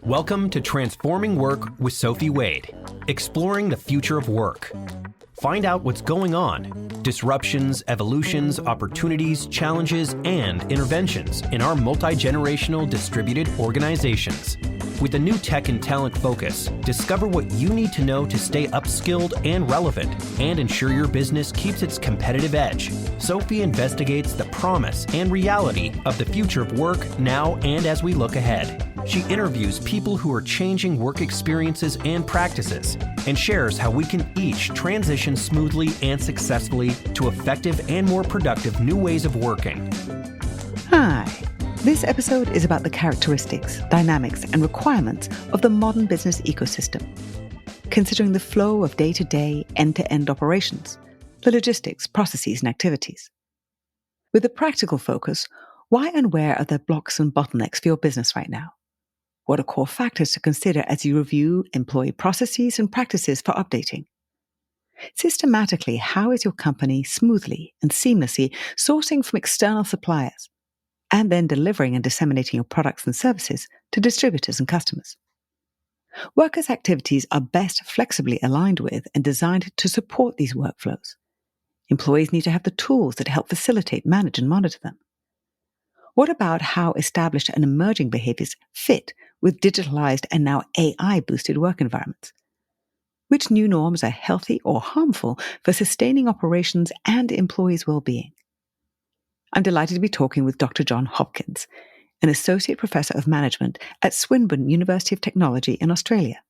Welcome to Transforming Work with Sophie Wade, exploring the future of work. Find out what's going on, disruptions, evolutions, opportunities, challenges, and interventions in our multi-generational distributed organizations. With a new tech and talent focus, discover what you need to know to stay upskilled and relevant and ensure your business keeps its competitive edge. Sophie investigates the promise and reality of the future of work now and as we look ahead. She interviews people who are changing work experiences and practices and shares how we can each transition smoothly and successfully to effective and more productive new ways of working. Hi. This episode is about the characteristics, dynamics, and requirements of the modern business ecosystem, considering the flow of day-to-day, end-to-end operations, the logistics, processes, and activities. With a practical focus, why and where are there blocks and bottlenecks for your business right now? What are core factors to consider as you review employee processes and practices for updating? Systematically, how is your company smoothly and seamlessly sourcing from external suppliers, and then delivering and disseminating your products and services to distributors and customers? Workers' activities are best flexibly aligned with and designed to support these workflows. Employees need to have the tools that help facilitate, manage, and monitor them. What about how established and emerging behaviors fit with digitalized and now AI-boosted work environments? Which new norms are healthy or harmful for sustaining operations and employees' well-being? I'm delighted to be talking with Dr. John Hopkins, an Associate Professor of Management at Swinburne University of Technology in Australia.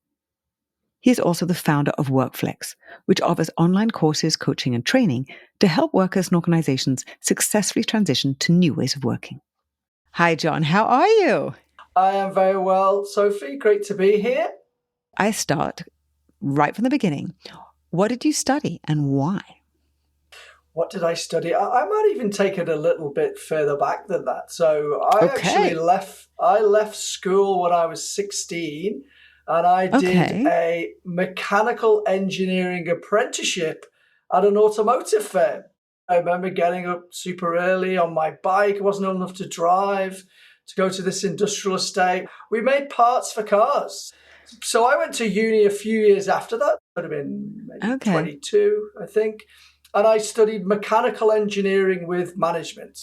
He is also the founder of WorkFLEX, which offers online courses, coaching, and training to help workers and organizations successfully transition to new ways of working. Hi, John. How are you? I am very well, Sophie. Great to be here. I start right from the beginning. What did you study and why? What did I study? I might even take it a little bit further back than that. So I actually left school when I was 16 and I did a mechanical engineering apprenticeship at an automotive firm. I remember getting up super early on my bike. It wasn't old enough to drive, to go to this industrial estate. We made parts for cars. So I went to uni a few years after that. Would have been maybe 22, I think. And I studied mechanical engineering with management.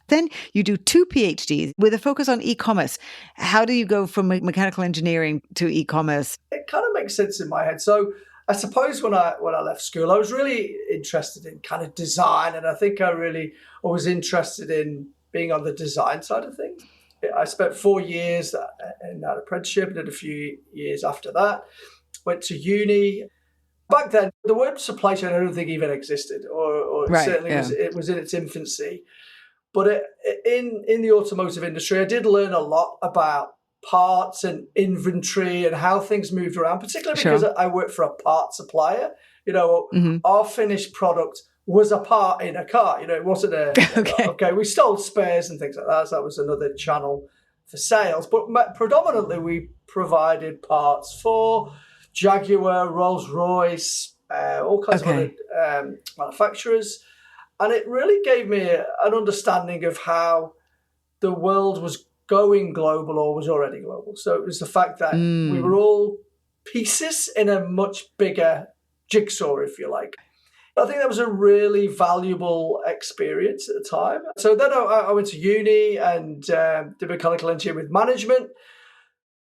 Then you do 2 PhDs with a focus on e-commerce. How do you go from mechanical engineering to e-commerce? It kind of makes sense in my head. So I suppose when I left school, I was really interested in kind of design. And I think I was interested in being on the design side of things. I spent 4 years in that apprenticeship, did a few years after that, went to uni. Back then, the word supply chain, I don't think even existed, or certainly it was in its infancy. But in the automotive industry, I did learn a lot about parts and inventory and how things moved around, particularly because I worked for a part supplier. You know, our finished product was a part in a car. You know, it wasn't we sold spares and things like that. So that was another channel for sales. But predominantly, we provided parts for Jaguar, Rolls-Royce, all kinds of other manufacturers. And it really gave me an understanding of how the world was going global or was already global. So it was the fact that we were all pieces in a much bigger jigsaw, if you like. I think that was a really valuable experience at the time. So then I went to uni and did mechanical engineering with management.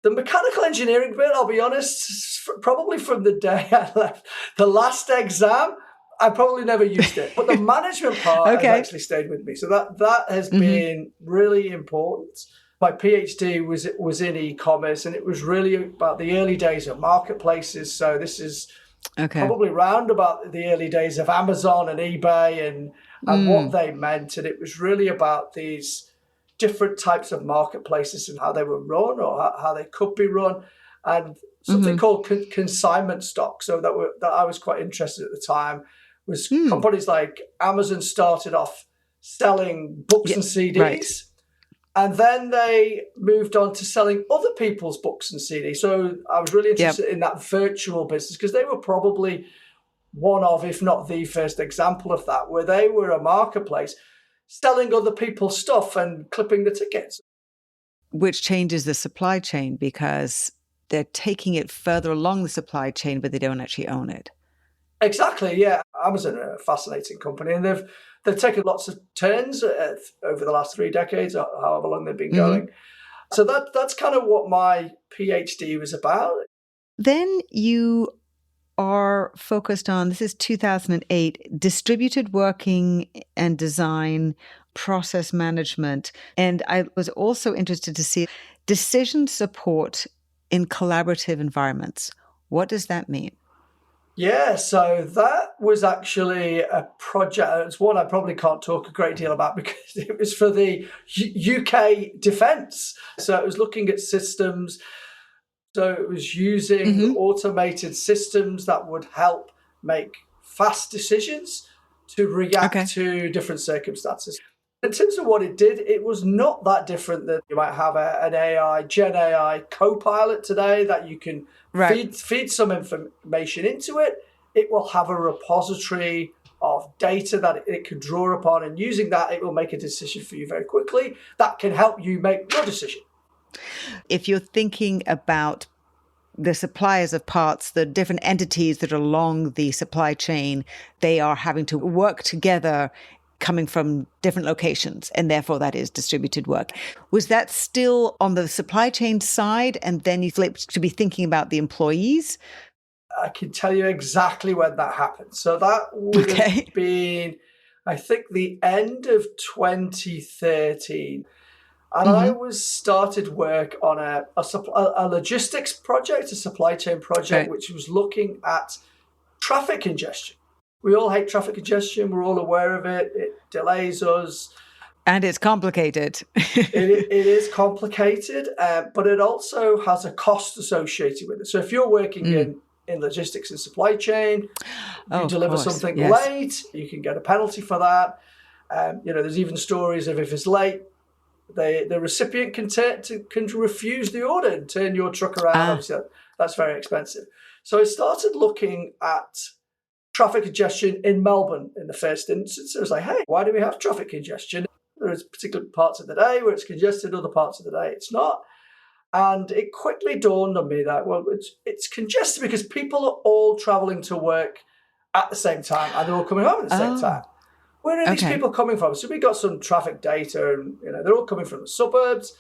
The mechanical engineering bit, I'll be honest, probably from the day I left the last exam, I probably never used it. But the management part has actually stayed with me. So that has been really important. My PhD was in e-commerce, and it was really about the early days of marketplaces. So this is probably round about the early days of Amazon and eBay and what they meant. And it was really about these different types of marketplaces and how they were run or how they could be run, and something called consignment stock. So that I was quite interested at the time was companies like Amazon started off selling books and CDs, and then they moved on to selling other people's books and CDs. So I was really interested in that virtual business because they were probably one of, if not the first example of that, where they were a marketplace selling other people's stuff and clipping the tickets. which changes the supply chain because they're taking it further along the supply chain, but they don't actually own it. Exactly, yeah. Amazon are a fascinating company, and they've taken lots of turns over the last 3 decades, or however long they've been going. So that's kind of what my PhD was about. Then you are focused on, this is 2008, distributed working and design, process management. And I was also interested to see decision support in collaborative environments. What does that mean? Yeah, so that was actually a project. It's one I probably can't talk a great deal about because it was for the UK defence. So it was looking at systems. So it was using automated systems that would help make fast decisions to react to different circumstances. In terms of what it did, it was not that different than you might have an AI, Gen AI co-pilot today that you can feed some information into it. It will have a repository of data that it can draw upon, and using that, it will make a decision for you very quickly that can help you make your decision. If you're thinking about the suppliers of parts, the different entities that are along the supply chain, they are having to work together coming from different locations, and therefore that is distributed work. Was that still on the supply chain side, and then you flipped to be thinking about the employees? I can tell you exactly when that happened. So that would have been, I think, the end of 2013. And I started work on a logistics project, a supply chain project, which was looking at traffic congestion. We all hate traffic congestion. We're all aware of it. It delays us. And it's complicated. it is complicated, but it also has a cost associated with it. So if you're working in logistics and supply chain, you deliver something late, you can get a penalty for that. There's even stories of if it's late, the recipient can refuse the order and turn your truck around. Obviously, that's very expensive. So I started looking at traffic congestion in Melbourne in the first instance. I was like, hey, why do we have traffic congestion? There's particular parts of the day where it's congested, other parts of the day it's not. And it quickly dawned on me that, well, it's congested because people are all traveling to work at the same time and they're all coming home at the same time. Where are these people coming from? So we got some traffic data, and they're all coming from the suburbs,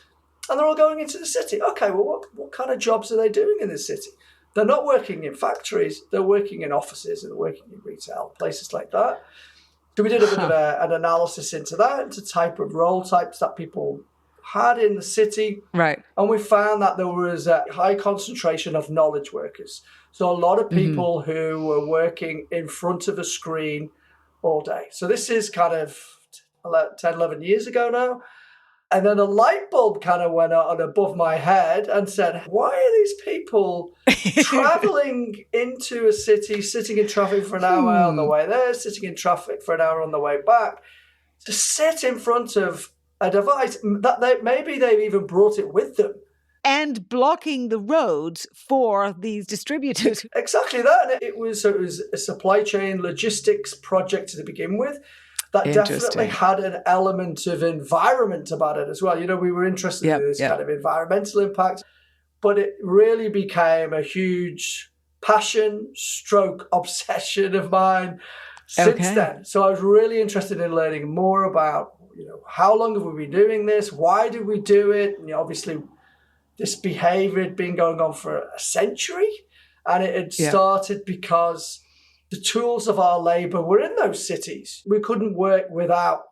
and they're all going into the city. Okay, well, what kind of jobs are they doing in the city? They're not working in factories. They're working in offices and working in retail, places like that. So we did a bit of an analysis into that, into type of role types that people had in the city. Right. And we found that there was a high concentration of knowledge workers. So a lot of people who were working in front of a screen all day. So this is kind of 10, 11 years ago now. And then a light bulb kind of went on above my head and said, why are these people traveling into a city, sitting in traffic for an hour on the way there, sitting in traffic for an hour on the way back, to sit in front of a device that maybe they've even brought it with them. And blocking the roads for these distributors. Exactly that. And it was a supply chain logistics project to begin with that definitely had an element of environment about it as well. We were interested in this kind of environmental impact, but it really became a huge passion stroke obsession of mine since then. So I was really interested in learning more about, how long have we been doing this? Why do we do it? And obviously, this behavior had been going on for a century, and it had started because the tools of our labor were in those cities. We couldn't work without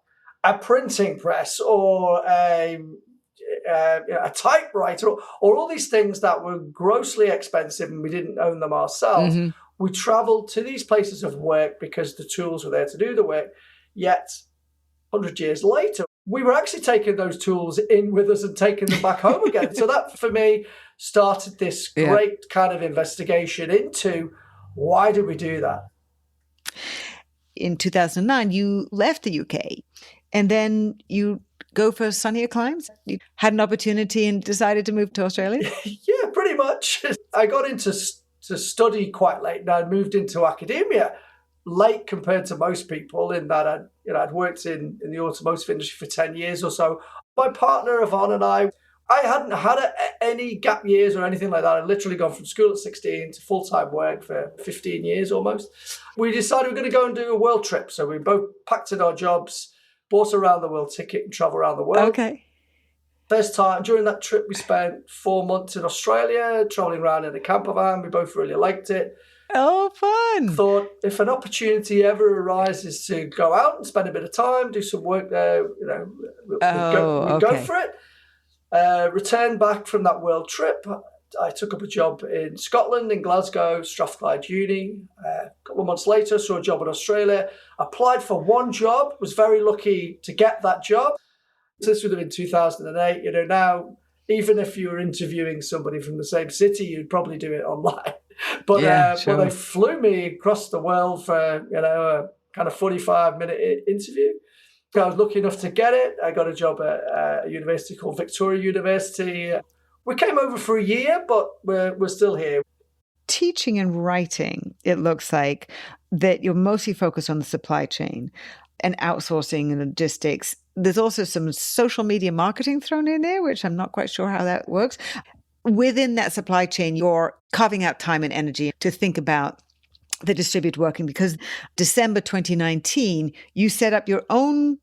a printing press or a typewriter or all these things that were grossly expensive and we didn't own them ourselves. We traveled to these places of work because the tools were there to do the work. Yet, 100 years later, we were actually taking those tools in with us and taking them back home again. So that, for me, started this great kind of investigation into why did we do that? In 2009, you left the UK and then you go for sunnier climes. You had an opportunity and decided to move to Australia? Yeah, pretty much. I got into study quite late and I moved into academia late compared to most people in that I'd worked in the automotive industry for 10 years or so. My partner, Yvonne, and I I hadn't had any gap years or anything like that. I'd literally gone from school at 16 to full-time work for 15 years almost. We decided we were going to go and do a world trip. So we both packed in our jobs, bought a round the world ticket and travel around the world. Okay. First time, during that trip, we spent 4 months in Australia, traveling around in a camper van. We both really liked it. Oh, fun. Thought if an opportunity ever arises to go out and spend a bit of time, do some work there, we'd go for it. Returned back from that world trip. I took up a job in Scotland, in Glasgow, Strathclyde Uni. A couple of months later, saw a job in Australia. Applied for one job, was very lucky to get that job. So this would have been 2008. Now, even if you were interviewing somebody from the same city, you'd probably do it online. But sure. they flew me across the world for a kind of 45-minute interview. I was lucky enough to get it. I got a job at a university called Victoria University. We came over for a year, but we're still here. Teaching and writing, it looks like that you're mostly focused on the supply chain and outsourcing and logistics. There's also some social media marketing thrown in there, which I'm not quite sure how that works. Within that supply chain, you're carving out time and energy to think about the distributed working, because December 2019, you set up your own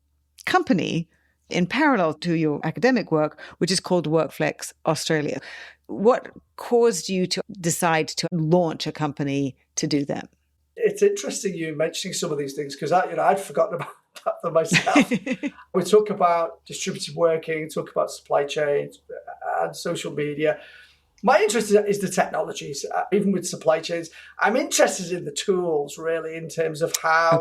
company in parallel to your academic work, which is called WorkFLEX Australia. What caused you to decide to launch a company to do that? It's interesting you mentioning some of these things, because I'd forgotten about them myself. We talk about distributed working, talk about supply chains and social media. My interest is the technologies, even with supply chains. I'm interested in the tools, really, in terms of how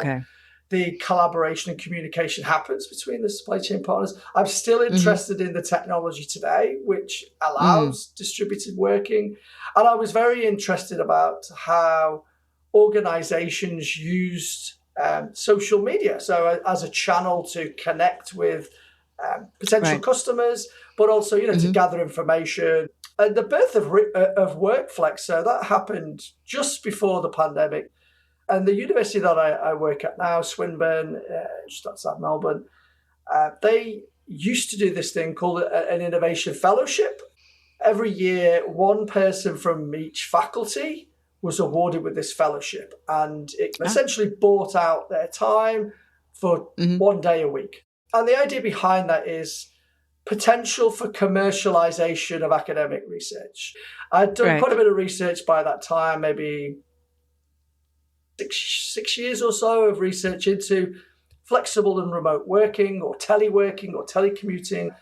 the collaboration and communication happens between the supply chain partners. I'm still interested in the technology today, which allows distributed working. And I was very interested about how organizations used social media, so as a channel to connect with potential customers, but also, to gather information. And the birth of WorkFLEX, so that happened just before the pandemic. And the university that I work at now, Swinburne, just outside Melbourne, they used to do this thing called an innovation fellowship. Every year, one person from each faculty was awarded with this fellowship, and it essentially bought out their time for 1 day a week. And the idea behind that is potential for commercialization of academic research. I'd done quite a bit of research by that time, maybe six years or so of research into flexible and remote working or teleworking or telecommuting.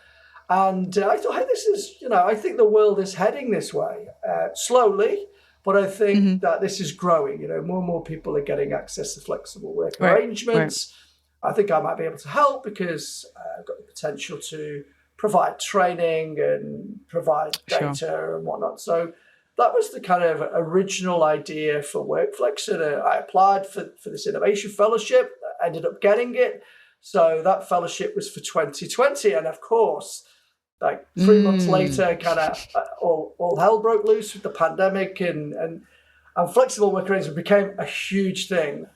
And I thought, hey, this is, I think the world is heading this way slowly, but I think that this is growing. More and more people are getting access to flexible work arrangements. I think I might be able to help because I've got the potential to provide training and provide data and whatnot. So that was the kind of original idea for WorkFLEX. And I applied for this innovation fellowship. I ended up getting it. So that fellowship was for 2020. And of course, like 3 months later, kind of all hell broke loose with the pandemic, and flexible work arrangements became a huge thing.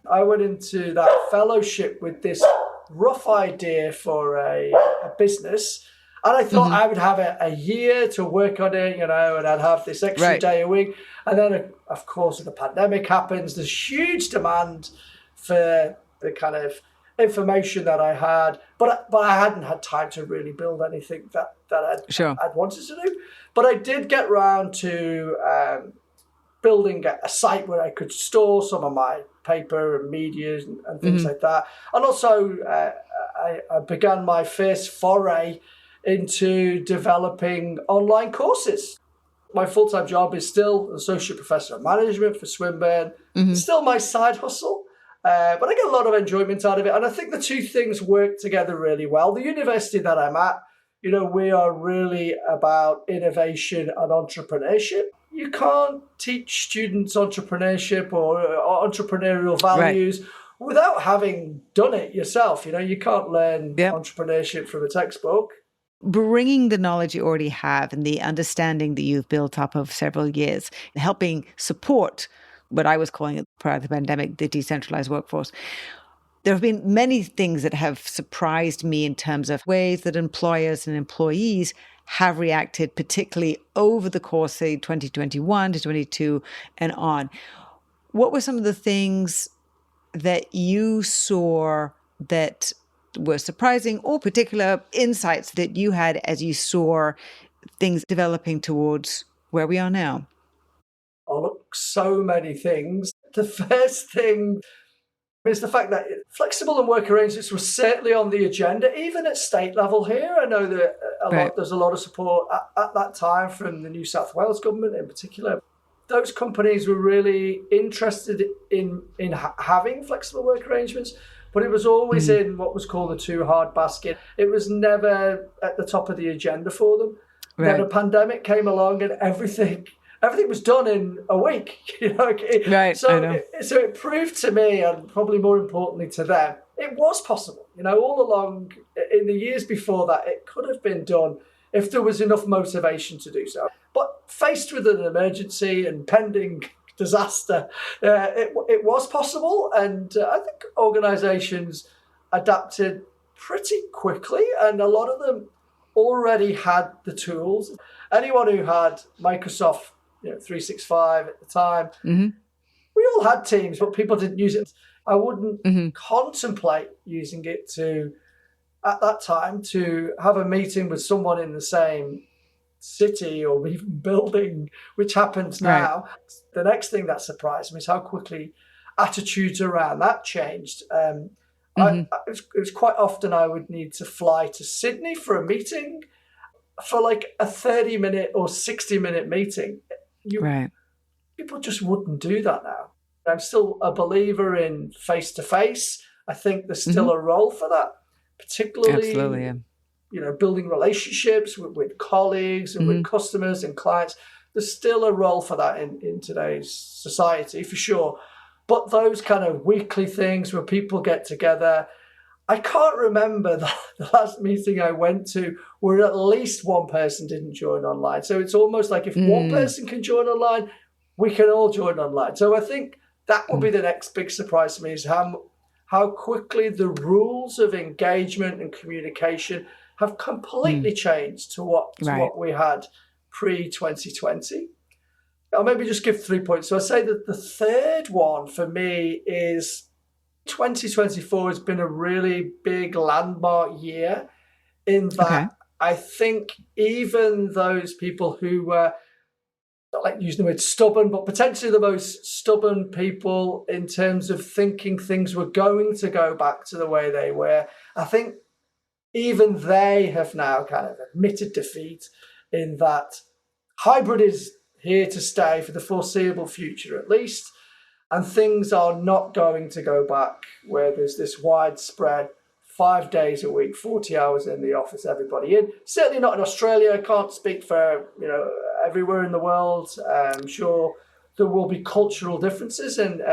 I went into that fellowship with this rough idea for a business, and I thought I would have a year to work on it, and I'd have this extra day a week. And then, of course, the pandemic happens. There's huge demand for the kind of information that I had, but I hadn't had time to really build anything that I'd wanted to do. But I did get around to building a site where I could store some of my paper and media and things like that. And also, I began my first foray into developing online courses. My full-time job is still an associate professor of management for Swinburne. It's still my side hustle. But I get a lot of enjoyment out of it. And I think the two things work together really well. The university that I'm at, we are really about innovation and entrepreneurship. You can't teach students entrepreneurship or entrepreneurial values without having done it yourself. You can't learn entrepreneurship from a textbook. Bringing the knowledge you already have and the understanding that you've built up over several years, helping support what I was calling it prior to the pandemic, the decentralized workforce. There have been many things that have surprised me in terms of ways that employers and employees have reacted, particularly over the course, say, 2021 to 22 and on. What were some of the things that you saw that were surprising, or particular insights that you had as you saw things developing towards where we are now? Oh, look, so many things. The first thing is the fact that flexible and work arrangements were certainly on the agenda, even at state level here. I know that there's a lot of support at that time from the New South Wales government in particular. Those companies were really interested in having flexible work arrangements, but it was always in what was called the too hard basket. It was never at the top of the agenda for them. Right. Then a pandemic came along and everything was done in a week. Right. So it proved to me, and probably more importantly to them, it was possible. All along in the years before that, it could have been done if there was enough motivation to do so. But faced with an emergency and pending disaster, it was possible. And I think organizations adapted pretty quickly, and a lot of them already had the tools. Anyone who had Microsoft 365 at the time, we all had Teams, but people didn't use it. I wouldn't contemplate using it at that time to have a meeting with someone in the same city or even building, which happens now. Right. The next thing that surprised me is how quickly attitudes around that changed. It was quite often I would need to fly to Sydney for a meeting, for like a 30-minute or 60-minute meeting. People just wouldn't do that now. I'm still a believer in face-to-face. I think there's still a role for that, particularly building relationships with colleagues and with customers and clients. There's still a role for that in today's society, for sure. But those kind of weekly things where people get together, I can't remember the last meeting I went to where at least one person didn't join online. So it's almost like if one person can join online, we can all join online. So I think that will be the next big surprise to me, is how quickly the rules of engagement and communication have completely changed to what we had pre-2020. I'll maybe just give 3 points. So I say that the third one for me is 2024 has been a really big landmark year in that I think even those people who were, not like using the word stubborn, but potentially the most stubborn people in terms of thinking things were going to go back to the way they were, I think even they have now kind of admitted defeat in that hybrid is here to stay for the foreseeable future at least, and things are not going to go back where there's this widespread 5 days a week, 40 hours in the office, everybody in. Certainly not in Australia. I can't speak for everywhere in the world. I'm sure there will be cultural differences and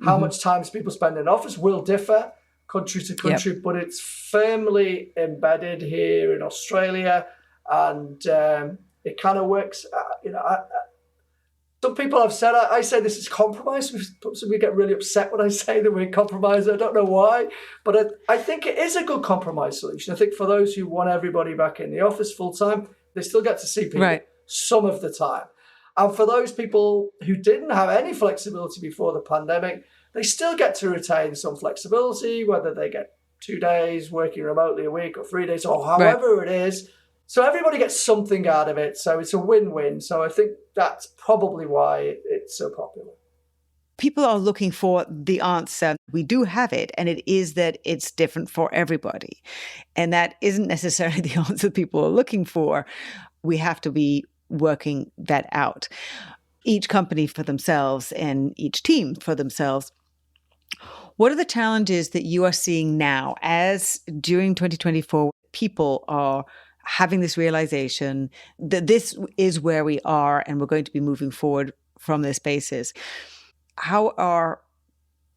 how much time people spend in office will differ country to country, but it's firmly embedded here in Australia, and it kind of works. Some people have said, I say this is compromise. Some people get really upset when I say the word compromise. I don't know why, but I think it is a good compromise solution. I think for those who want everybody back in the office full time, they still get to see people some of the time. And for those people who didn't have any flexibility before the pandemic, they still get to retain some flexibility, whether they get 2 days working remotely a week or 3 days or however it is. So everybody gets something out of it. So it's a win-win. So I think that's probably why it's so popular. People are looking for the answer. We do have it, and it is that it's different for everybody. And that isn't necessarily the answer people are looking for. We have to be working that out. Each company for themselves and each team for themselves. What are the challenges that you are seeing now as during 2024 people are having this realization that this is where we are and we're going to be moving forward from this basis? How are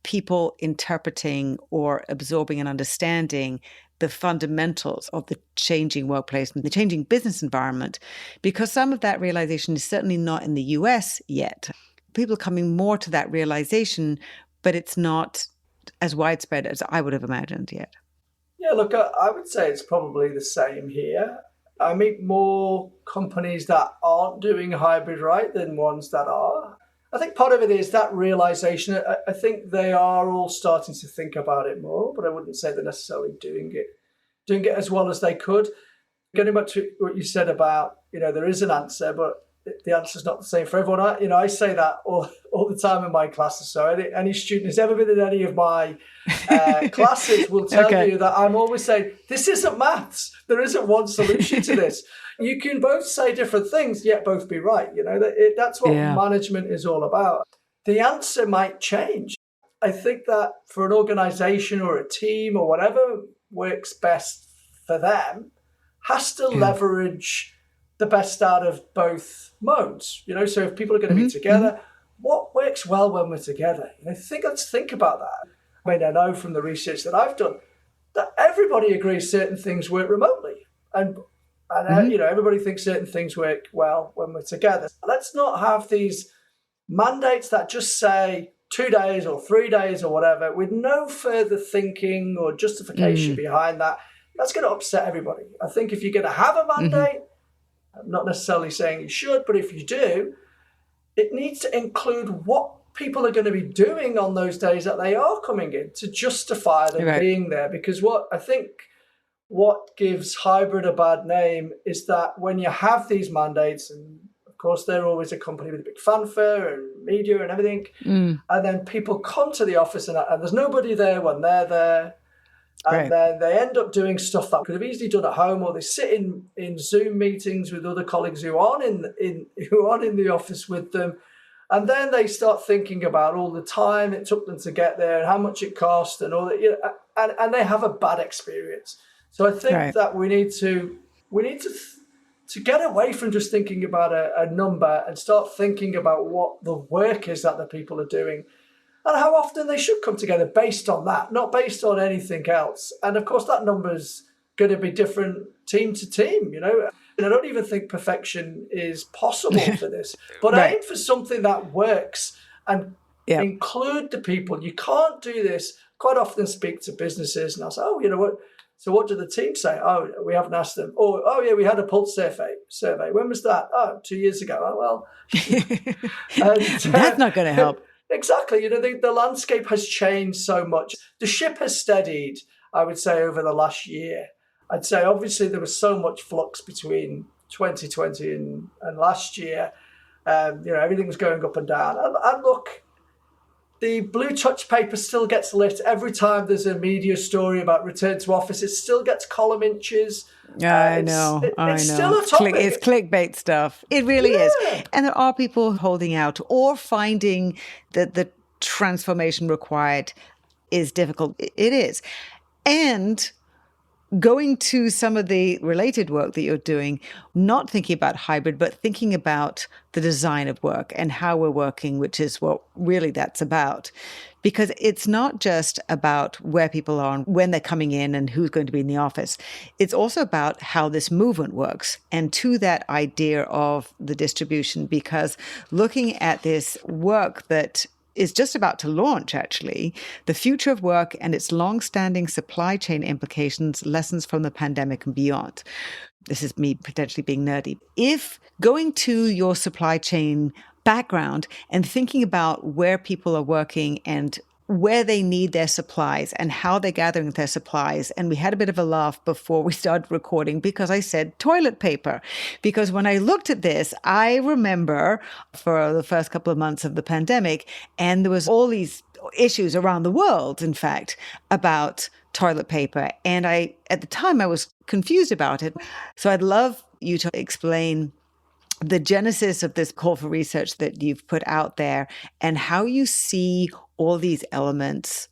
people interpreting or absorbing and understanding the fundamentals of the changing workplace and the changing business environment? Because some of that realization is certainly not in the US yet. People are coming more to that realization, but it's not as widespread as I would have imagined yet. Yeah, look, I would say it's probably the same here. I meet more companies that aren't doing hybrid right than ones that are. I think part of it is that realization. I think they are all starting to think about it more, but I wouldn't say they're necessarily doing it as well as they could. Getting back to what you said about, there is an answer, but the answer's not the same for everyone. I say that all the time in my classes. So any student who's ever been in any of my classes will tell you that I'm always saying, this isn't maths. There isn't one solution to this. You can both say different things, yet both be right. That's what management is all about. The answer might change. I think that for an organization or a team or whatever works best for them has to leverage the best out of both modes. So if people are going to be together, what works well when we're together? Let's think about that. I mean, I know from the research that I've done that everybody agrees certain things work remotely, and everybody thinks certain things work well when we're together. Let's not have these mandates that just say 2 days or 3 days or whatever with no further thinking or justification behind that. That's going to upset everybody. I think if you're going to have a mandate, I'm not necessarily saying you should, but if you do, it needs to include what people are going to be doing on those days that they are coming in to justify them being there. Because what gives hybrid a bad name is that when you have these mandates, and of course they're always accompanied with a big fanfare and media and everything, and then people come to the office and there's nobody there when they're there. And then they end up doing stuff that could have easily done at home, or they sit in Zoom meetings with other colleagues who aren't in the office with them. And then they start thinking about all the time it took them to get there and how much it cost and all that, and they have a bad experience. So I think that we need to get away from just thinking about a number and start thinking about what the work is that the people are doing and how often they should come together based on that, not based on anything else. And of course, that number's going to be different team to team, And I don't even think perfection is possible for this, but aim for something that works and include the people. You can't do this. Quite often speak to businesses and I'll say, what? So what did the team say? Oh, we haven't asked them. Or, we had a pulse survey. When was that? 2 years ago. Oh, well. That's not going to help. Exactly. The landscape has changed so much. The ship has steadied, I would say, over the last year. I'd say, obviously, there was so much flux between 2020 and last year. Everything was going up and down. And look, the blue touch paper still gets lit every time there's a media story about return to office. It still gets column inches. I know. It's still a topic. It's clickbait stuff. It really is. And there are people holding out or finding that the transformation required is difficult. It is. And going to some of the related work that you're doing, not thinking about hybrid, but thinking about the design of work and how we're working, which is what really that's about. Because it's not just about where people are and when they're coming in and who's going to be in the office. It's also about how this movement works and to that idea of the distribution, because looking at this work that is just about to launch, actually, The Future of Work and Its Long-Standing Supply Chain Implications, Lessons from the Pandemic and Beyond. This is me potentially being nerdy. If going to your supply chain background and thinking about where people are working and where they need their supplies and how they're gathering their supplies. And we had a bit of a laugh before we started recording because I said toilet paper. Because when I looked at this, I remember for the first couple of months of the pandemic, and there was all these issues around the world, in fact, about toilet paper. And at the time, I was confused about it. So I'd love you to explain the genesis of this call for research that you've put out there and how you see all these elements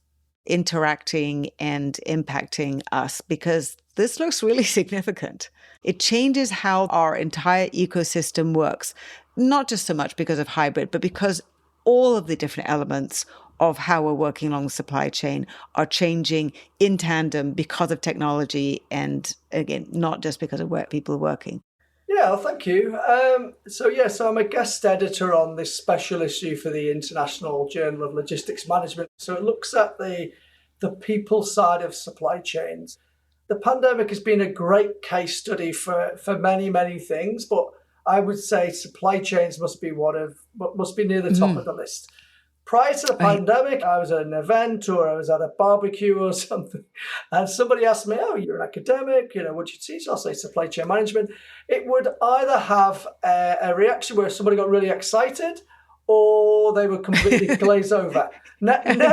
interacting and impacting us, because this looks really significant. It changes how our entire ecosystem works, not just so much because of hybrid, but because all of the different elements of how we're working along the supply chain are changing in tandem because of technology and, again, not just because of where people are working. Yeah, thank you. So I'm a guest editor on this special issue for the International Journal of Logistics Management. So it looks at the people side of supply chains. the pandemic has been a great case study for many, many things, but I would say supply chains must be near the top of the list. Prior to the pandemic, I was at an event or I was at a barbecue or something, and somebody asked me, "Oh, you're an academic, what do you teach?" I'll say supply chain management. It would either have a reaction where somebody got really excited, or they were completely glazed over.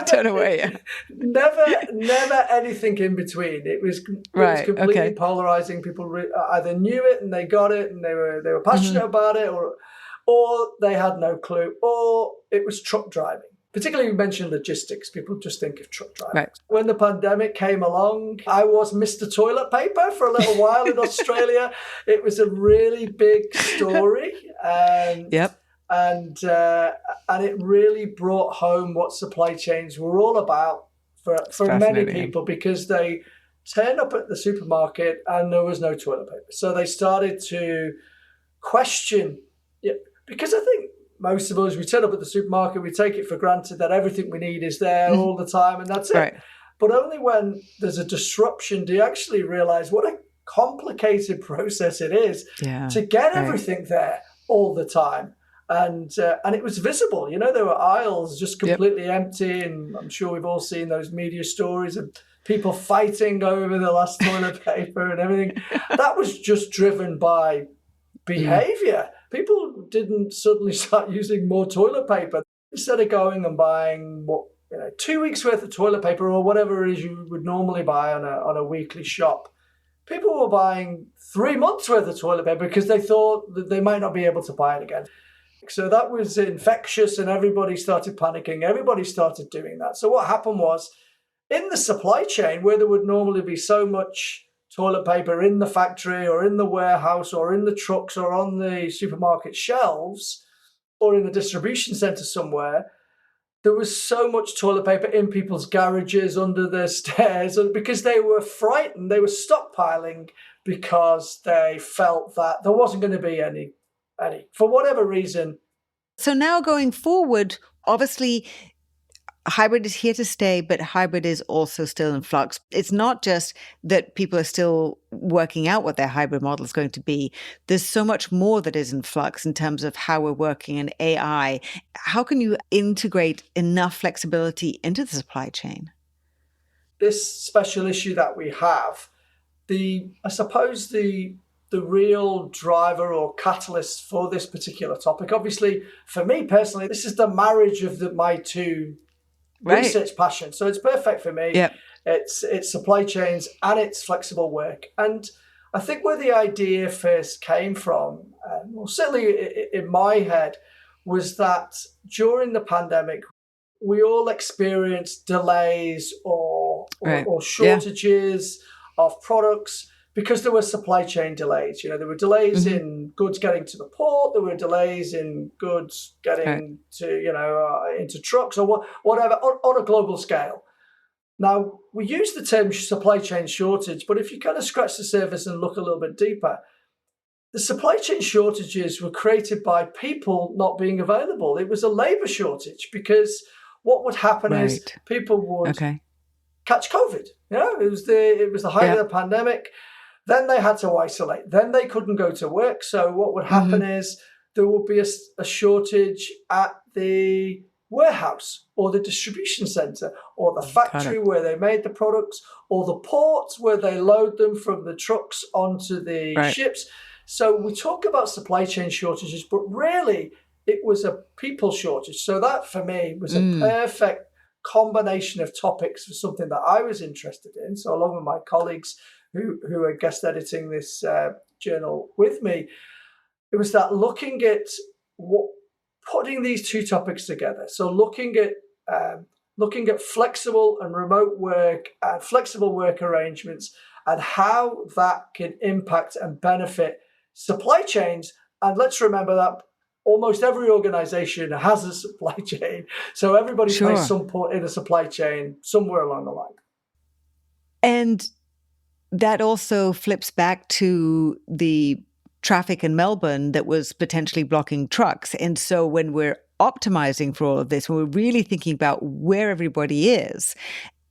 Turn away. Never anything in between. It was completely polarizing. People either knew it and they got it and they were passionate about it, or they had no clue, or it was truck driving. Particularly, you mentioned logistics. People just think of truck driving. Right. When the pandemic came along, I was Mr. Toilet Paper for a little while in Australia. It was a really big story. Yep. And it really brought home what supply chains were all about for many people, because they turned up at the supermarket and there was no toilet paper. So they started to question, because I think most of us, we turn up at the supermarket, we take it for granted that everything we need is there all the time and that's it. Right. But only when there's a disruption do you actually realize what a complicated process it is to get everything there all the time. And it was visible, there were aisles just completely empty. And I'm sure we've all seen those media stories of people fighting over the last toilet paper and everything. That was just driven by behavior. People didn't suddenly start using more toilet paper. Instead of going and buying 2 weeks worth of toilet paper or whatever it is you would normally buy on a weekly shop, people were buying 3 months worth of toilet paper because they thought that they might not be able to buy it again. So that was infectious and everybody started panicking. Everybody started doing that. So what happened was, in the supply chain, where there would normally be so much toilet paper in the factory or in the warehouse or in the trucks or on the supermarket shelves or in the distribution center somewhere, there was so much toilet paper in people's garages, under their stairs, because they were frightened. They were stockpiling because they felt that there wasn't going to be any, for whatever reason. So now going forward, obviously, hybrid is here to stay, but hybrid is also still in flux. It's not just that people are still working out what their hybrid model is going to be. There's so much more that is in flux in terms of how we're working in AI. How can you integrate enough flexibility into the supply chain? This special issue that we have, I suppose the real driver or catalyst for this particular topic, obviously, for me personally, this is the marriage of my two research passions. So it's perfect for me. Yep. It's supply chains and it's flexible work. And I think where the idea first came from, certainly in my head, was that during the pandemic, we all experienced delays or shortages of products, because there were supply chain delays. There were delays in goods getting to the port. There were delays in goods getting to, into trucks or whatever on a global scale. Now, we use the term supply chain shortage, but if you kind of scratch the surface and look a little bit deeper, the supply chain shortages were created by people not being available. It was a labor shortage, because what would happen is people would catch COVID. It was the height of the pandemic. Then they had to isolate. Then they couldn't go to work. So what would happen is there would be a shortage at the warehouse or the distribution center or the factory where they made the products or the ports where they load them from the trucks onto the ships. So we talk about supply chain shortages, but really it was a people shortage. So that for me was a perfect combination of topics for something that I was interested in. So along with my colleagues who are guest editing this journal with me, it was that looking at putting these two topics together. So looking at flexible and remote work and flexible work arrangements and how that can impact and benefit supply chains. And let's remember that almost every organization has a supply chain. So everybody plays some part in a supply chain somewhere along the line. And that also flips back to the traffic in Melbourne that was potentially blocking trucks. And so when we're optimizing for all of this, when we're really thinking about where everybody is,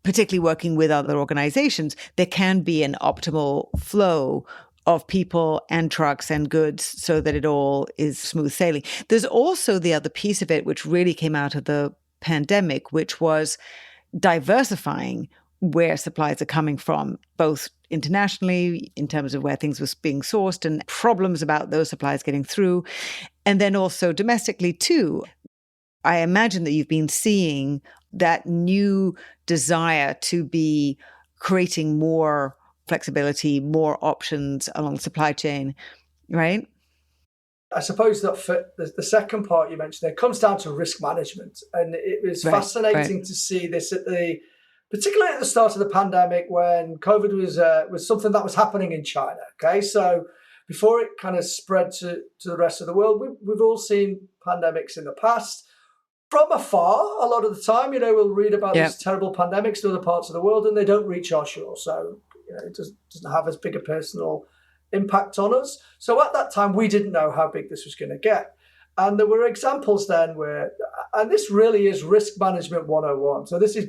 particularly working with other organizations, there can be an optimal flow of people and trucks and goods so that it all is smooth sailing. There's also the other piece of it, which really came out of the pandemic, which was diversifying where supplies are coming from, both internationally in terms of where things was being sourced and problems about those supplies getting through, and then also domestically too. I imagine that you've been seeing that new desire to be creating more flexibility, more options along the supply chain, right? I suppose that for the second part you mentioned, it comes down to risk management. And it was fascinating to see this particularly at the start of the pandemic when COVID was something that was happening in China. Okay, so before it kind of spread to the rest of the world, we've all seen pandemics in the past. From afar, a lot of the time, we'll read about these terrible pandemics in other parts of the world and they don't reach our shore. So it doesn't have as big a personal impact on us. So at that time, we didn't know how big this was going to get. And there were examples then where, and this really is risk management 101. So this is,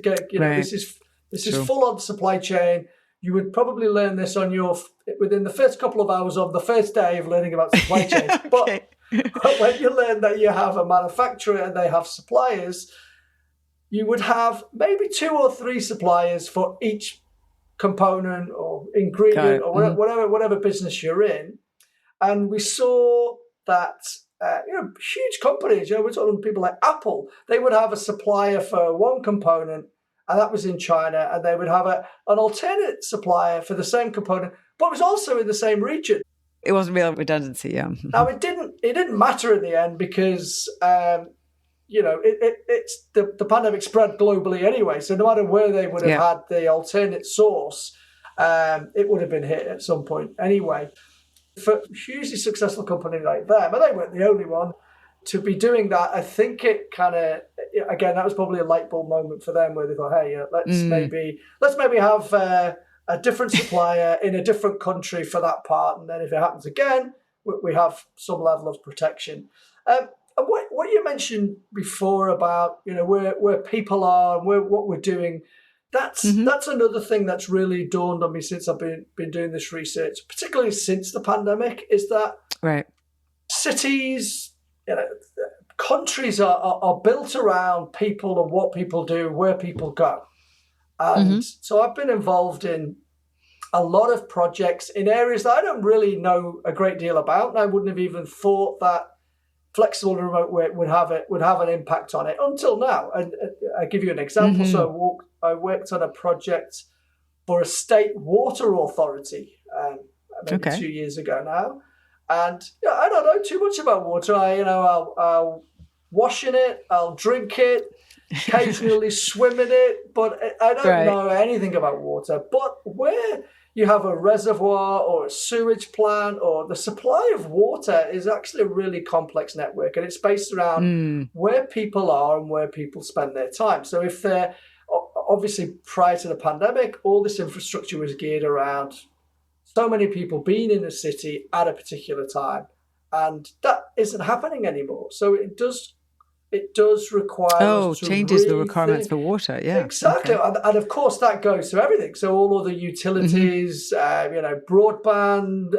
this is full on supply chain. You would probably learn this within the first couple of hours of the first day of learning about supply chains. Okay. But when you learn that you have a manufacturer and they have suppliers, you would have maybe 2 or 3 suppliers for each component or ingredient or whatever business you're in. And we saw that huge companies, we're talking people like Apple, they would have a supplier for one component, and that was in China, and they would have an alternate supplier for the same component, but it was also in the same region. It wasn't real redundancy, yeah. Now it didn't matter in the end because it's the pandemic spread globally anyway. So no matter where they would have had the alternate source, it would have been hit at some point anyway. For a hugely successful company like them, and they weren't the only one to be doing that, I think it kind of, again, that was probably a light bulb moment for them where they thought, hey, let's maybe have a different supplier in a different country for that part. And then if it happens again, we have some level of protection. And what you mentioned before about, where people are and what we're doing, that's another thing that's really dawned on me since I've been doing this research, particularly since the pandemic, is that cities, countries are built around people and what people do, where people go. And so I've been involved in a lot of projects in areas that I don't really know a great deal about, and I wouldn't have even thought that flexible and remote work would have an impact on it until now. And I'll give you an example. So I worked on a project for a state water authority maybe 2 years ago now. And I don't know too much about water. I'll wash in it, I'll drink it, occasionally swim in it, but I don't know anything about water. But where you have a reservoir or a sewage plant, or the supply of water is actually a really complex network, and it's based around where people are and where people spend their time. So if they're obviously prior to the pandemic, all this infrastructure was geared around so many people being in a city at a particular time, and that isn't happening anymore. So it does require changes the requirements for water. Yeah, exactly. And of course that goes to everything. So all of the utilities, broadband,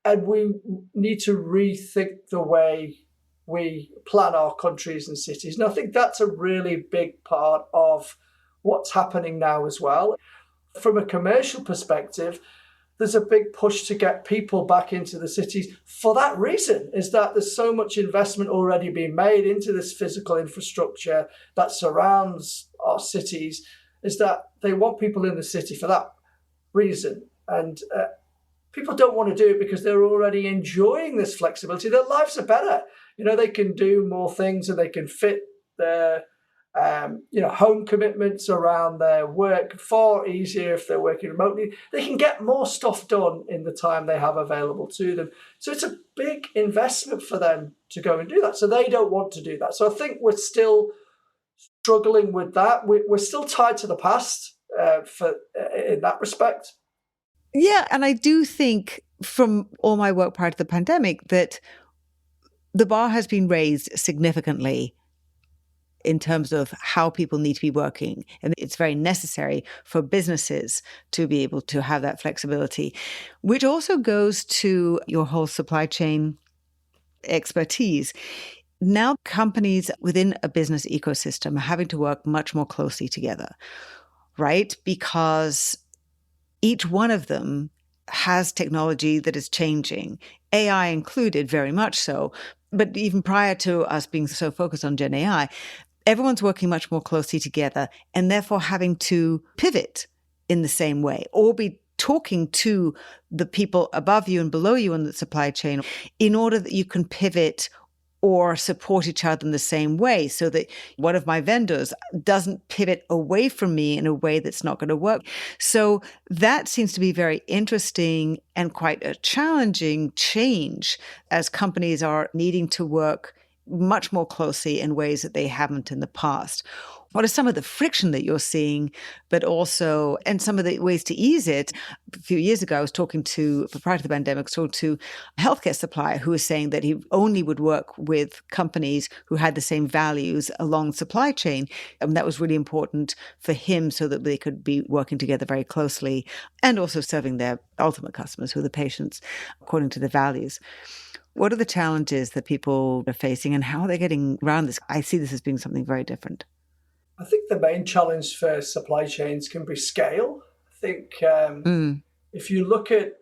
and we need to rethink the way we plan our countries and cities. And I think that's a really big part of what's happening now as well. From a commercial perspective, there's a big push to get people back into the cities for that reason, is that there's so much investment already being made into this physical infrastructure that surrounds our cities, is that they want people in the city for that reason. And people don't want to do it because they're already enjoying this flexibility. Their lives are better. They can do more things and they can fit their home commitments around their work far easier if they're working remotely. They can get more stuff done in the time they have available to them. So it's a big investment for them to go and do that. So they don't want to do that. So I think we're still struggling with that. We're still tied to the past in that respect. Yeah, and I do think from all my work prior to the pandemic that the bar has been raised significantly in terms of how people need to be working. And it's very necessary for businesses to be able to have that flexibility, which also goes to your whole supply chain expertise. Now, companies within a business ecosystem are having to work much more closely together, right? Because each one of them has technology that is changing, AI included, very much so. But even prior to us being so focused on Gen AI, everyone's working much more closely together and therefore having to pivot in the same way or be talking to the people above you and below you in the supply chain in order that you can pivot or support each other in the same way so that one of my vendors doesn't pivot away from me in a way that's not going to work. So that seems to be very interesting and quite a challenging change as companies are needing to work much more closely in ways that they haven't in the past. What are some of the friction that you're seeing, but also, and some of the ways to ease it? A few years ago, I was talking to, prior to the pandemic, to a healthcare supplier who was saying that he only would work with companies who had the same values along supply chain. And that was really important for him so that they could be working together very closely and also serving their ultimate customers, who are the patients, according to their values. What are the challenges that people are facing and how are they getting around this? I see this as being something very different. I think the main challenge for supply chains can be scale. I think if you look at,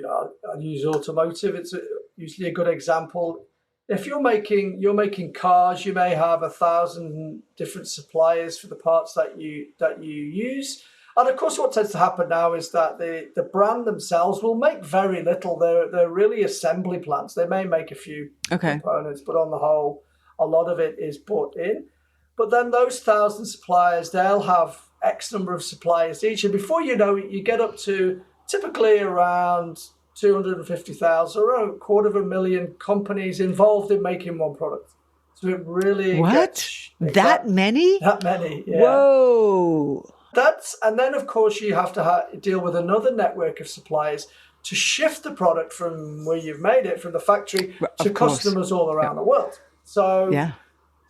I'll use automotive, it's usually a good example. If you're making cars, you may have 1,000 different suppliers for the parts that you use. And of course, what tends to happen now is that the brand themselves will make very little. They're really assembly plants. They may make a few components, but on the whole, a lot of it is bought in. But then those 1,000 suppliers, they'll have X number of suppliers each. And before you know it, you get up to typically around 250,000 or a 250,000 companies involved in making one product. So it really gets... That many? That many, yeah. Whoa. And then, of course, you have to deal with another network of suppliers to shift the product from where you've made it, from the factory, to customers all around the world. So... yeah.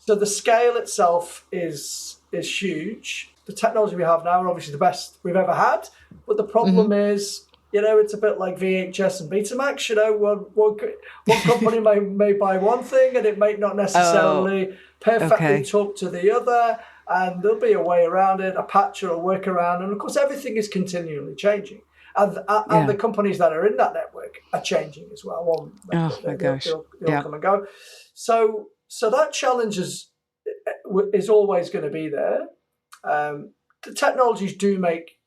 So the scale itself is huge. The technology we have now are obviously the best we've ever had. But the problem is, it's a bit like VHS and Betamax. One company may buy one thing and it may not necessarily perfectly talk to the other. And there'll be a way around it, a patch or a workaround. And of course, everything is continually changing. And the companies that are in that network are changing as well. They'll come and go. So that challenge is always going to be there. The technologies do make,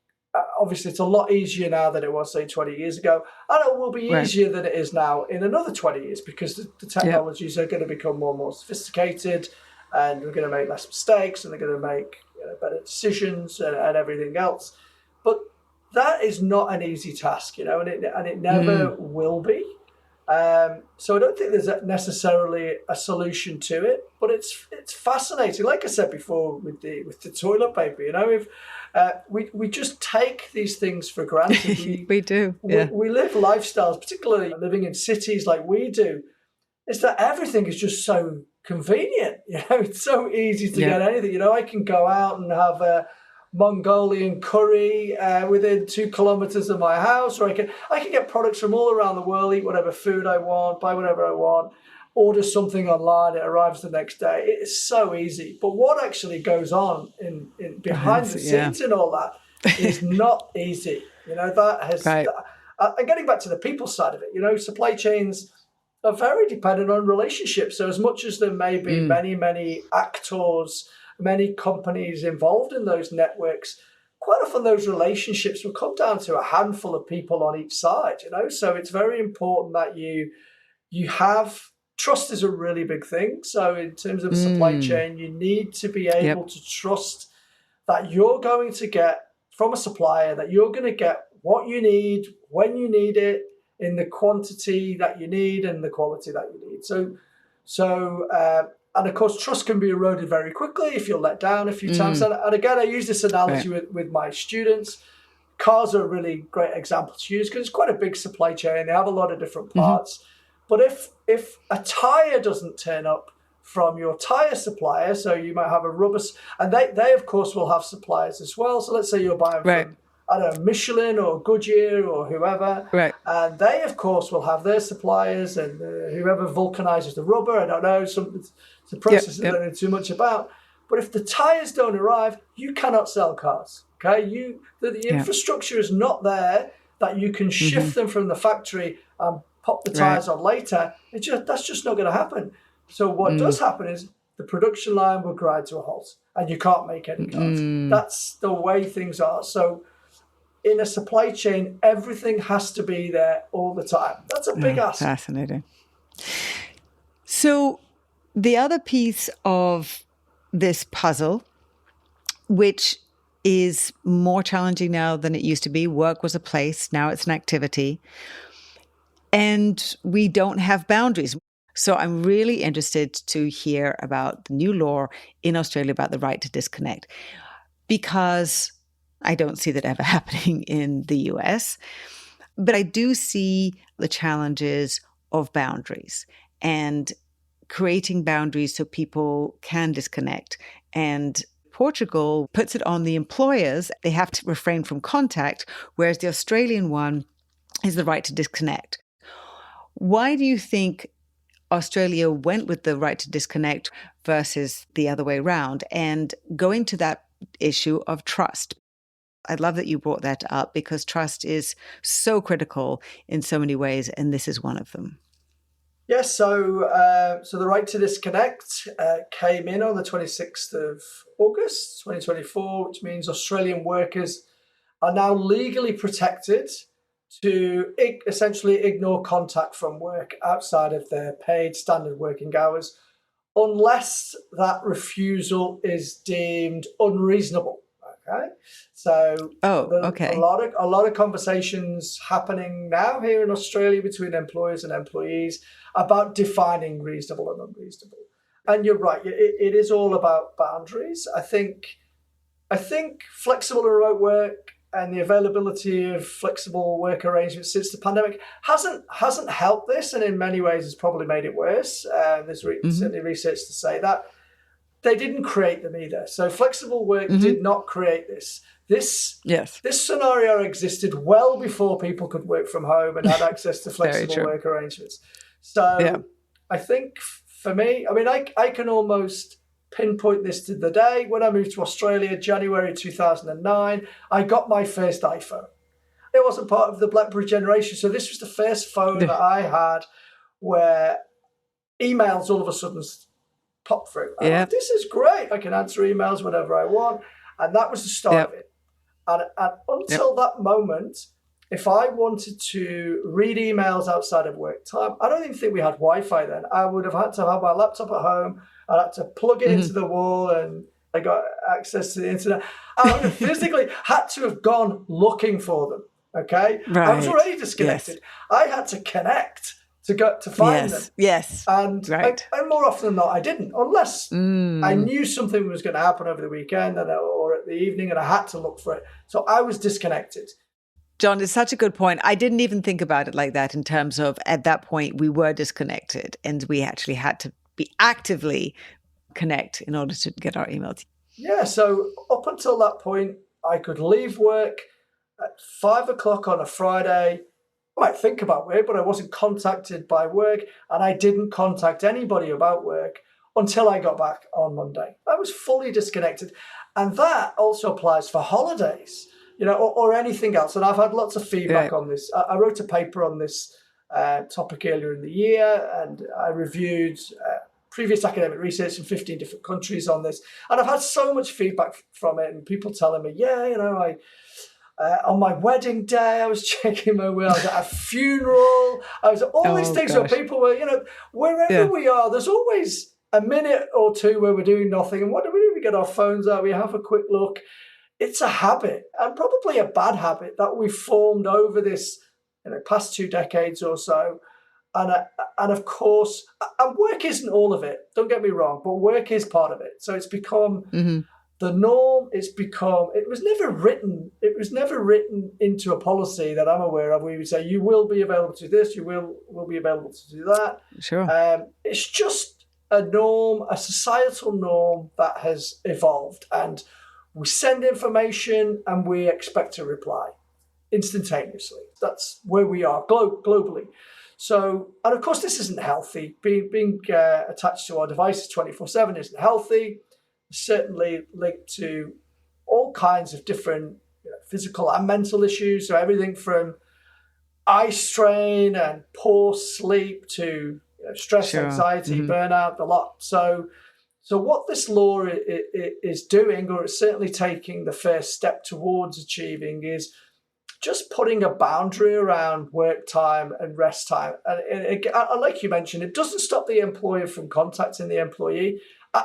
obviously it's a lot easier now than it was, say, 20 years ago. And it will be easier than it is now in another 20 years because the technologies are going to become more and more sophisticated and we're going to make less mistakes and they're going to make better decisions and everything else. But that is not an easy task, and it never will be. So I don't think there's necessarily a solution to it, but it's fascinating. Like I said before, with the toilet paper, if we just take these things for granted. We do. We live lifestyles, particularly living in cities like we do, is that everything is just so convenient. It's so easy to get anything. I can go out and have a Mongolian curry within 2 kilometers of my house, or I can get products from all around the world, eat whatever food I want, buy whatever I want, order something online, it arrives the next day. It is so easy. But what actually goes on in behind the scenes and all that is not easy. That has. And getting back to the people side of it, supply chains are very dependent on relationships. So as much as there may be many, many actors, many companies involved in those networks, quite often those relationships will come down to a handful of people on each side, So it's very important that you have trust is a really big thing. So in terms of supply chain, you need to be able to trust that you're going to get from a supplier, that you're going to get what you need, when you need it, in the quantity that you need and the quality that you need. And of course, trust can be eroded very quickly if you're let down a few times. And again, I use this analogy with my students. Cars are a really great example to use because it's quite a big supply chain. They have a lot of different parts. But if a tire doesn't turn up, from your tire supplier. So you might have a rubber, and they of course will have suppliers as well. So let's say you're buying from, I don't know, Michelin or Goodyear or whoever. Right. And they of course will have their suppliers, and whoever vulcanizes the rubber, I don't know, it's a process that I don't know too much about. But if the tires don't arrive, you cannot sell cars. Okay, the infrastructure is not there that you can shift them from the factory and pop the tires on later. That's just not going to happen. So what does happen is the production line will grind to a halt, and you can't make any cars. That's the way things are. So in a supply chain, everything has to be there all the time. That's a big ask. Fascinating. So the other piece of this puzzle, which is more challenging now than it used to be. Work was a place, now it's an activity. And we don't have boundaries. So I'm really interested to hear about the new law in Australia about the right to disconnect, because I don't see that ever happening in the US. But I do see the challenges of boundaries and creating boundaries so people can disconnect. And Portugal puts it on the employers. They have to refrain from contact, whereas the Australian one is the right to disconnect. Why do you think Australia went with the right to disconnect versus the other way around? And going to that issue of trust, I love that you brought that up, because trust is so critical in so many ways, and this is one of them. Yes, so the right to disconnect came in on the 26th of August 2024, which means Australian workers are now legally protected to essentially ignore contact from work outside of their paid standard working hours, unless that refusal is deemed unreasonable. Okay, so a lot of conversations happening now here in Australia between employers and employees about defining reasonable and unreasonable. And you're right, it is all about boundaries. I think flexible and remote work and the availability of flexible work arrangements since the pandemic hasn't helped this, and in many ways has probably made it worse. There's certainly research to say that. They didn't create them either. So flexible work did not create this. This scenario existed well before people could work from home and had access to flexible work arrangements. So I think for me, I mean, I can almost pinpoint this to the day when I moved to Australia, January 2009. I got my first iPhone. It wasn't part of the BlackBerry generation. So this was the first phone that I had where emails all of a sudden pop through. Like, this is great. I can answer emails whenever I want. And that was the start of it. And until that moment, if I wanted to read emails outside of work time, I don't even think we had Wi-Fi then. I would have had to have my laptop at home. I had to plug it into the wall, and I got access to the internet. I would have physically had to have gone looking for them. Okay? Right. I was already disconnected. I had to connect to find them. Yes. And more often than not, I didn't, unless I knew something was going to happen over the weekend or at the evening, and I had to look for it. So I was disconnected. John, it's such a good point. I didn't even think about it like that, in terms of at that point we were disconnected and we actually had to be actively connect in order to get our emails. Yeah. So up until that point, I could leave work at 5:00 on a Friday. I might think about work, but I wasn't contacted by work, and I didn't contact anybody about work until I got back on Monday. I was fully disconnected. And that also applies for holidays, or anything else. And I've had lots of feedback on this. I wrote a paper on this topic earlier in the year, and I reviewed previous academic research in 15 different countries on this. And I've had so much feedback from it, and people telling me, on my wedding day, I was checking my will. I was at a funeral. I was at all these things where people were, wherever we are, there's always a minute or two where we're doing nothing. And what do? We get our phones out, we have a quick look. It's a habit, and probably a bad habit, that we've formed over this past 2 decades or so. And of course, and work isn't all of it. Don't get me wrong, but work is part of it. So it's become the norm. It was never written into a policy that I'm aware of. We would say you will be available to do this, you will be available to do that. Sure. It's just a norm, a societal norm that has evolved. And we send information and we expect a reply instantaneously. That's where we are globally. So, and of course, this isn't healthy. Being attached to our devices 24/7 isn't healthy. Certainly linked to all kinds of different physical and mental issues. So everything from eye strain and poor sleep to stress, anxiety, burnout, a lot. So what this law is doing, or it's certainly taking the first step towards achieving, is just putting a boundary around work time and rest time. And like you mentioned, it doesn't stop the employer from contacting the employee,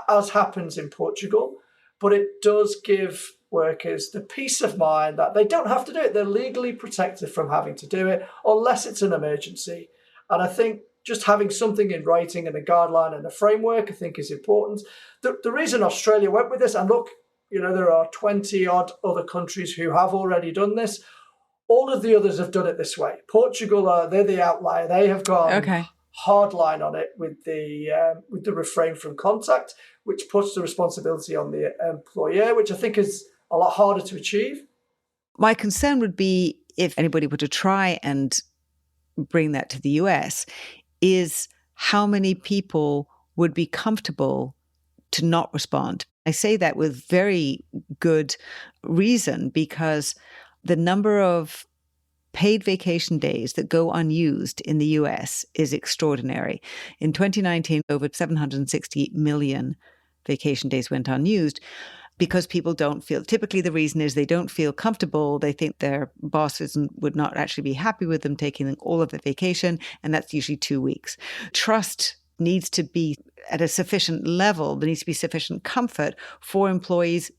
as happens in Portugal, but it does give workers the peace of mind that they don't have to do it. They're legally protected from having to do it unless it's an emergency. And I think just having something in writing and a guideline and a framework, I think, is important. The reason Australia went with this, and look, there are 20 odd other countries who have already done this. All of the others have done it this way. Portugal, they're the outlier. They have gone hard line on it with the refrain from contact, which puts the responsibility on the employer, which I think is a lot harder to achieve. My concern would be, if anybody were to try and bring that to the US, is how many people would be comfortable to not respond. I say that with very good reason, because the number of paid vacation days that go unused in the US is extraordinary. In 2019, over 760 million vacation days went unused because people don't feel, typically the reason is they don't feel comfortable. They think their bosses would not actually be happy with them taking all of the vacation, and that's usually 2 weeks. Trust needs to be at a sufficient level. There needs to be sufficient comfort for employees,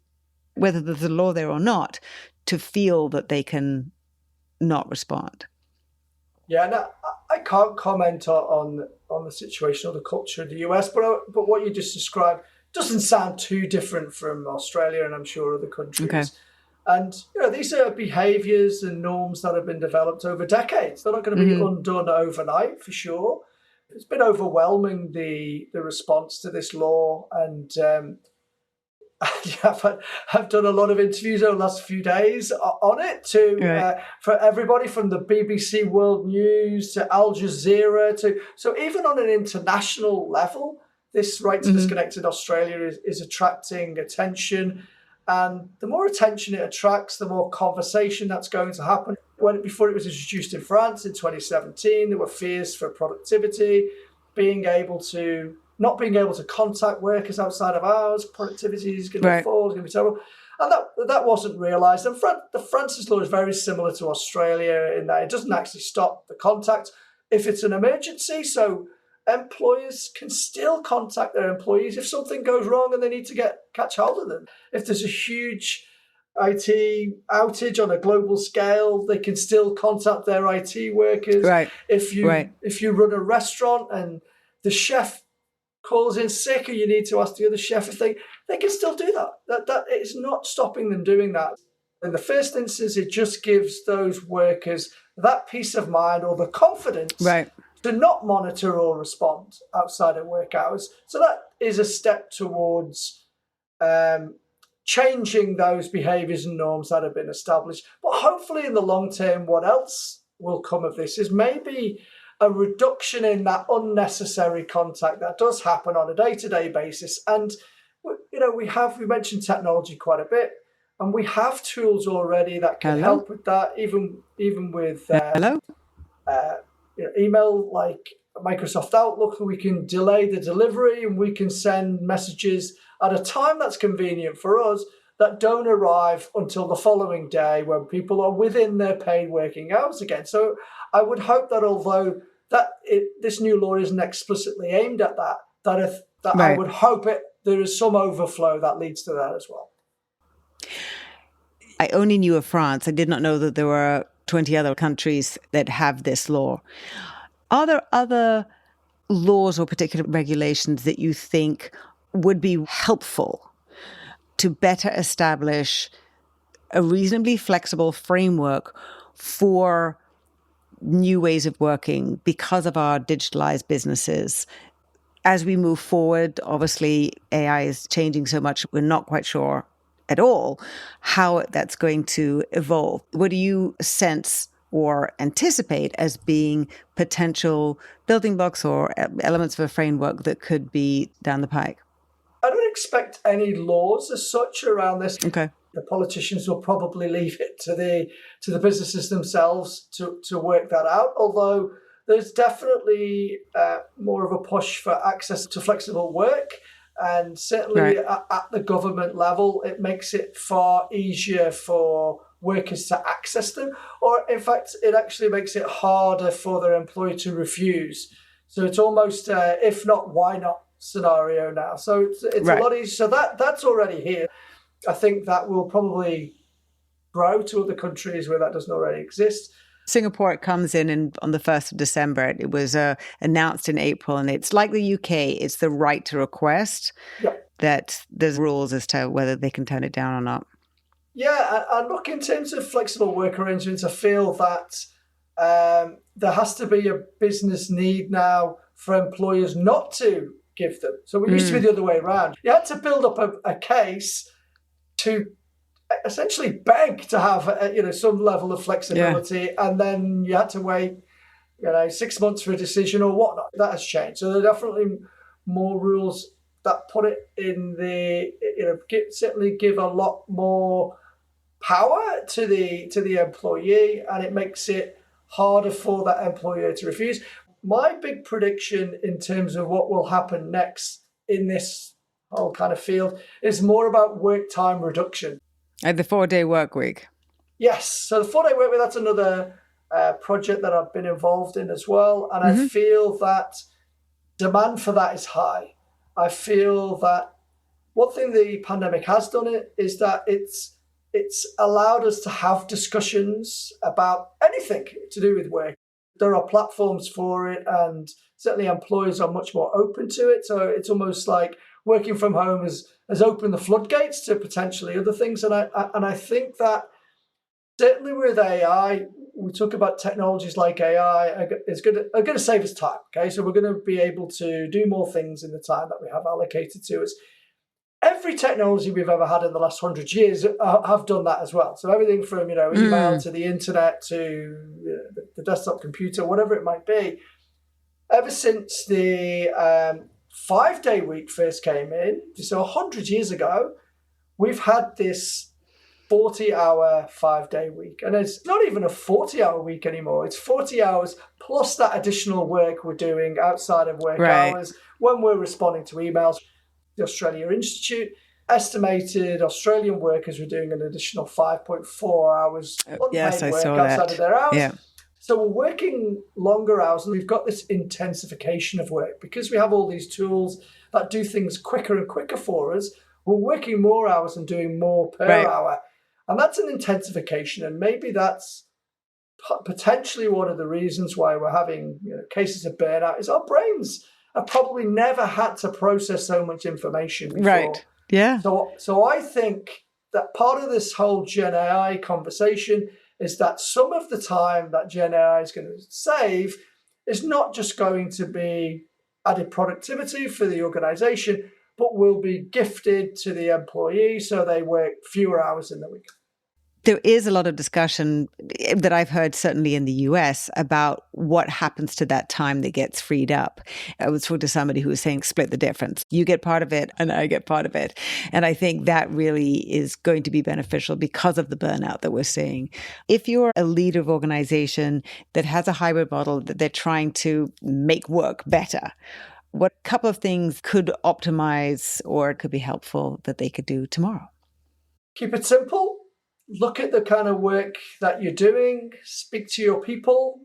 whether there's a law there or not, to feel that they can not respond. Yeah, and I can't comment on the situation or the culture of the US, but what you just described doesn't sound too different from Australia and I'm sure other countries. Okay. And these are behaviours and norms that have been developed over decades. They're not going to be undone overnight, for sure. It's been overwhelming, the response to this law, and I've done a lot of interviews over the last few days on it for everybody from the BBC World News to Al Jazeera so even on an international level, this Right to Disconnect in Australia is attracting attention, and the more attention it attracts, the more conversation that's going to happen. Before it was introduced in France in 2017, there were fears for productivity, not being able to contact workers outside of hours, productivity is going to fall, it's going to be terrible. And that wasn't realised. And the France's law is very similar to Australia in that it doesn't actually stop the contact if it's an emergency. So employers can still contact their employees if something goes wrong and they need to catch hold of them. If there's a huge IT outage on a global scale, they can still contact their IT workers. Right. If you run a restaurant and the chef calls in sick, or you need to ask the other chef if they can still do that. That it's not stopping them doing that. In the first instance, it just gives those workers that peace of mind or the confidence to not monitor or respond outside of work hours. So that is a step towards changing those behaviours and norms that have been established. But hopefully in the long term, what else will come of this is maybe a reduction in that unnecessary contact that does happen on a day-to-day basis. And, we mentioned technology quite a bit, and we have tools already that can help with that, even with email like Microsoft Outlook. We can delay the delivery and we can send messages at a time that's convenient for us that don't arrive until the following day when people are within their paid working hours again. So I would hope that although this new law isn't explicitly aimed at that I would hope there is some overflow that leads to that as well. I only knew of France. I did not know that there were 20 other countries that have this law. Are there other laws or particular regulations that you think would be helpful to better establish a reasonably flexible framework for new ways of working because of our digitalized businesses as we move forward, obviously AI is changing so much, we're not quite sure at all how that's going to evolve. What do you sense or anticipate as being potential building blocks or elements of a framework that could be down the pike? I don't expect any laws as such around this. Okay. The politicians will probably leave it to the businesses themselves to work that out, although there's definitely more of a push for access to flexible work. And certainly at the government level, it makes it far easier for workers to access them. Or in fact, it actually makes it harder for their employer to refuse. So it's almost, if not, why not scenario now. So it's a lot easier. So that's already here. I think that will probably grow to other countries where that doesn't already exist. Singapore comes in on the 1st of December. It was announced in April, and it's like the UK. It's the right to request that there's rules as to whether they can turn it down or not. Yeah, and look, in terms of flexible work arrangements, I feel that there has to be a business need now for employers not to give them. So it used to be the other way around. You had to build up a case to essentially beg to have some level of flexibility, and then you had to wait 6 months for a decision or whatnot. That has changed. So there are definitely more rules that put it in the certainly give a lot more power to the employee, and it makes it harder for that employer to refuse. My big prediction in terms of what will happen next in this whole kind of field is more about work time reduction. The 4 Day Workweek. Yes. So the 4 Day Workweek, that's another project that I've been involved in as well. And I feel that demand for that is high. I feel that one thing the pandemic has done is that it's allowed us to have discussions about anything to do with work. There are platforms for it, and certainly employers are much more open to it. So it's almost like working from home has opened the floodgates to potentially other things. And I think that certainly with AI, we talk about technologies like AI are going to save us time. Okay, so we're going to be able to do more things in the time that we have allocated to us. Every technology we've ever had in the last 100 years have done that as well. So everything from email to the internet to the desktop computer, whatever it might be. Ever since the 5-day week first came in, so 100 years ago, we've had this 40-hour 5-day week. And it's not even a 40-hour week anymore. It's 40 hours plus that additional work we're doing outside of work hours when we're responding to emails. The Australia Institute estimated Australian workers were doing an additional 5.4 hours unpaid work outside of their hours. Yeah. So we're working longer hours, and we've got this intensification of work. Because we have all these tools that do things quicker and quicker for us, we're working more hours and doing more per hour. And that's an intensification, and maybe that's potentially one of the reasons why we're having cases of burnout is our brains have probably never had to process so much information before. Right. Yeah. So I think that part of this whole Gen AI conversation is that some of the time that Gen AI is going to save is not just going to be added productivity for the organization, but will be gifted to the employee so they work fewer hours in the week. There is a lot of discussion that I've heard, certainly in the US, about what happens to that time that gets freed up. I was talking to somebody who was saying, split the difference. You get part of it and I get part of it. And I think that really is going to be beneficial because of the burnout that we're seeing. If you're a leader of organization that has a hybrid model that they're trying to make work better, what couple of things could optimize or could be helpful that they could do tomorrow? Keep it simple. Look at the kind of work that you're doing. Speak to your people.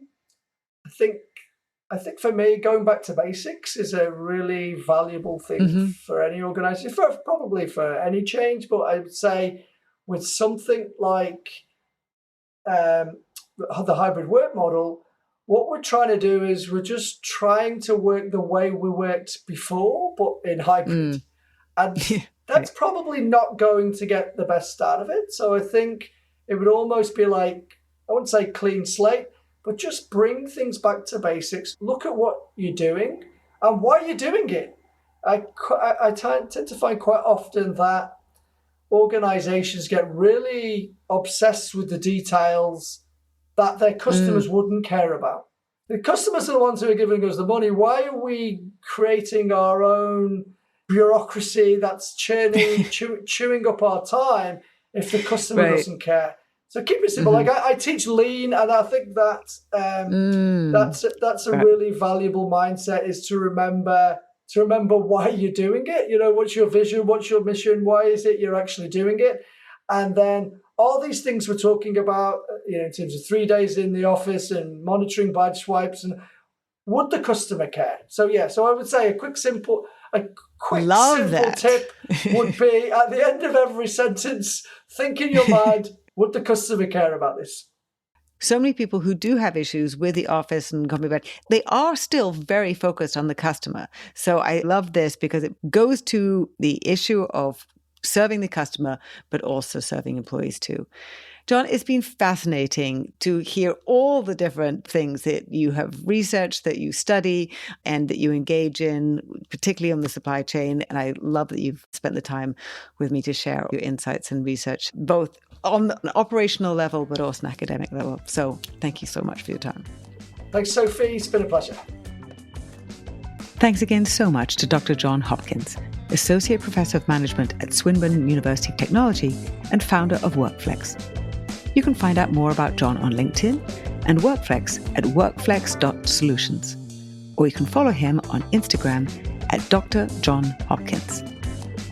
I think for me, going back to basics is a really valuable thing for any organization, probably for any change. But I would say with something like the hybrid work model, what we're trying to do is we're just trying to work the way we worked before, but in hybrid. And that's probably not going to get the best out of it. So I think it would almost be like, I wouldn't say clean slate, but just bring things back to basics. Look at what you're doing and why are you doing it? I tend to find quite often that organizations get really obsessed with the details that their customers wouldn't care about. The customers are the ones who are giving us the money. Why are we creating our own bureaucracy that's chewing up our time if the customer doesn't care? So keep it simple. Like I teach lean, and I think that that's a really valuable mindset, is to remember why you're doing it. You know, what's your vision? What's your mission? Why is it you're actually doing it? And then all these things we're talking about, you know, in terms of 3 days in the office and monitoring badge swipes, and would the customer care? So I would say a quick simple tip would be, at the end of every sentence, think in your mind, would the customer care about this? So many people who do have issues with the office and company badge, they are still very focused on the customer. So I love this because it goes to the issue of serving the customer, but also serving employees too. John, it's been fascinating to hear all the different things that you have researched, that you study, and that you engage in, particularly on the supply chain. And I love that you've spent the time with me to share your insights and research, both on an operational level, but also an academic level. So thank you so much for your time. Thanks, Sophie. It's been a pleasure. Thanks again so much to Dr. John Hopkins, Associate Professor of Management at Swinburne University of Technology and founder of WorkFLEX. You can find out more about John on LinkedIn and WorkFLEX at workflex.solutions. Or you can follow him on Instagram at Dr. John Hopkins.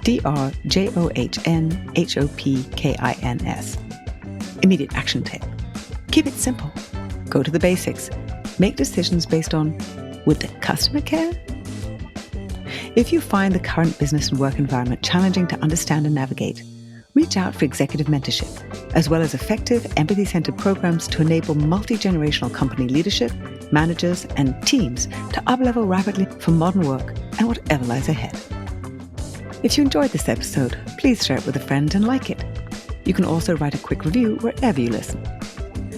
DrJohnHopkins. Immediate action tip. Keep it simple. Go to the basics. Make decisions based on, would the customer care? If you find the current business and work environment challenging to understand and navigate, reach out for executive mentorship, as well as effective empathy-centered programs to enable multi-generational company leadership, managers, and teams to up-level rapidly for modern work and whatever lies ahead. If you enjoyed this episode, please share it with a friend and like it. You can also write a quick review wherever you listen.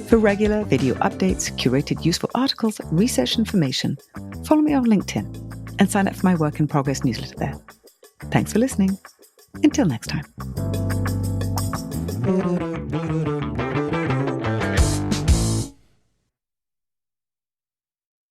For regular video updates, curated useful articles, research information, follow me on LinkedIn and sign up for my Work in Progress newsletter there. Thanks for listening. Until next time.